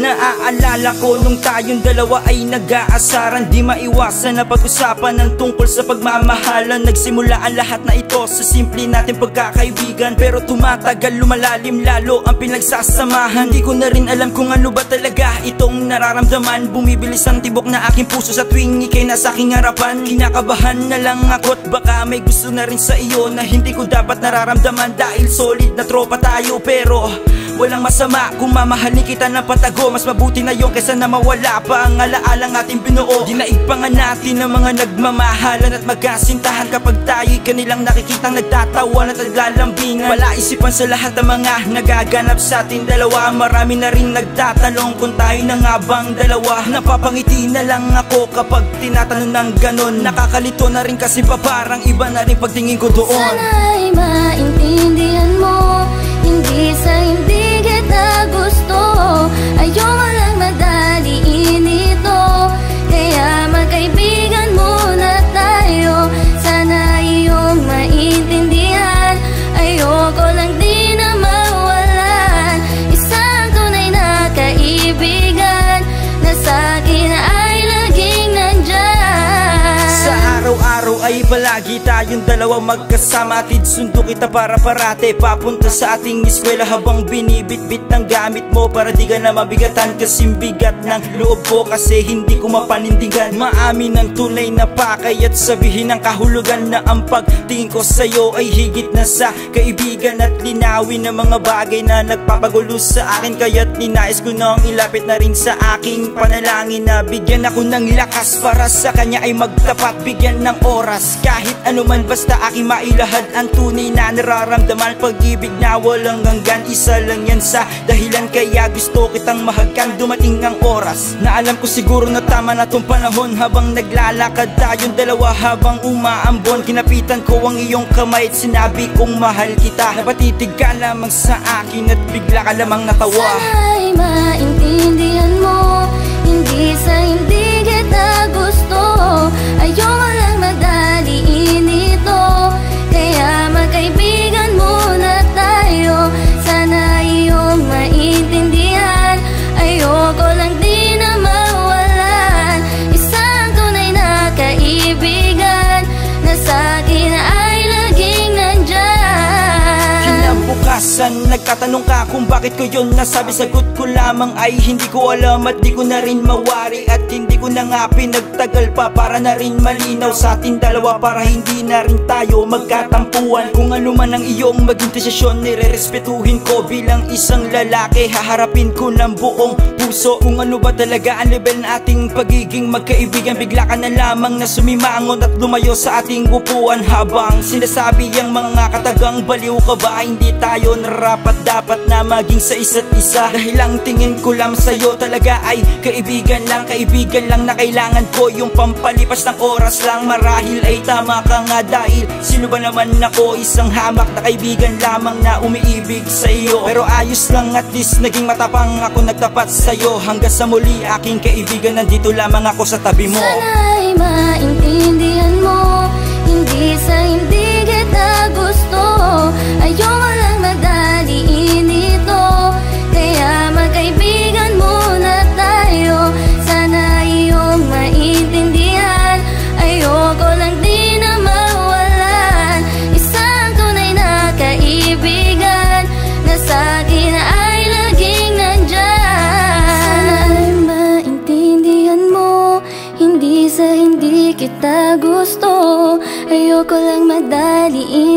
Naaalala ko nung tayong dalawa ay nag-aasaran, di maiwasan na pag-usapan ng tungkol sa pagmamahalan. Nagsimula ang lahat na ito sa simple natin pagkakaibigan, pero tumatagal lumalalim lalo ang pinagsasamahan. Di ko na rin alam kung ano ba talaga itong nararamdaman. Bumibilis ang tibok na aking puso sa tuwing ika'y nasa aking harapan. Kinakabahan na lang ako't baka may gusto na rin sa iyo na hindi ko dapat nararamdaman, dahil solid na tropa tayo. Pero walang masama kung mamahalin kita ng patago. Mas mabuti na yun kaysa na mawala pa ang alaalang ating binuo. Dinaig pa nga natin ang mga nagmamahalan at magkasintahan kapag tayo'y kanilang nakikitang nagtatawan at naglalambingan. Wala isipan sa lahat ng mga nagaganap sa ating dalawa. Marami na rin nagtatanong kung tayo na nga bang dalawa. Napapangiti na lang ako kapag tinatanong ng ganon. Nakakalito na rin kasi pa parang iba na rin pagtingin ko doon. Sana'y maintindihan mo, hindi sa hindi kita gusto. Ayoko lang madaliin ito, kaya magkaibigan muna tayo. Sana iyong maintindihan, ayoko lang di na mawalan isang tunay na kaibigan na sa'kin ay laging nandyan. Sa araw-araw ay palagi tayong dalawa magkasama. Atid sundo kita para parate papunta sa ating eskwela, habang binibitbit ng gamit mo para di ka na mabigatan. Kasing bigat ng loob ko kasi hindi ko mapanindigan. Maamin ng tunay na pakay at sabihin ng kahulugan na ang pagtingin ko sa'yo ay higit na sa kaibigan, at linawin ng mga bagay na nagpapagulo sa akin. Kaya't ninais ko nang ilapit na rin sa aking panalangin na bigyan ako ng lakas para sa kanya ay magtapat. Bigyan ng oras kahit anuman, basta aking mailahad ang tunay na nararamdaman. Pag-ibig na walang hanggan, isa lang yan sa dahilan kaya gusto kitang mahagkan. Dumating ang oras na alam ko siguro na tama na tong panahon. Habang naglalakad tayong dalawa habang umaambon, kinapitan ko ang iyong kamay at sinabi kong mahal kita. Napatitig ka lamang sa akin at bigla ka lamang natawa. Sana'y maintindihan mo, hindi sa hindi kita gusto. Ayoko lang madaliin ito, kaya magkaibigan muna tayo. Sana iyong maintindihan, ayoko lang di na mawalan isang tunay na kaibigan na sa'kin ay laging nandyan. Kinabukasan nagtatanong ka kung bakit ko yun nasabi. Sagot ko lamang ay hindi ko alam at di ko na rin mawari, at hindi ko na nga pinagtagal pa para na rin malinaw sa ating dalawa, para hindi na rin tayo magkatampuan. Kung ano man ang iyong maging desisyon, nire-respetuhin ko bilang isang lalaki. Haharapin ko ng buong puso kung ano ba talaga ang level na ating pagiging magkaibigan. Bigla ka na lamang na sumimangon at lumayo sa ating upuan, habang sinasabi ang mga katagang baliw ka ba? Hindi tayo narapat dapat na maging sa isa't isa, dahil ang tingin ko lang sa'yo talaga ay kaibigan lang. Kaibigan lang na kailangan ko, yung pampalipas ng oras lang. Marahil ay tama ka nga, dahil sino ba naman ako, isang hamak na kaibigan lamang na umiibig sa'yo. Pero ayos lang, at least naging matapang ako nagtapat sa'yo. Hanggang sa muli aking kaibigan, nandito lamang ako sa tabi mo. Sana'y maintindihan mo, hindi sa hindi kita gusto. Ayoko lang madaliin ito, kaya magkaibigan muna tayo. Sana iyong maintindihan, ayoko lang di na mawalan isang tunay na kaibigan na sa'kin ay laging nandyan. Sana'y maintindihan mo, hindi sa hindi kita gusto. Ayoko lang madaliin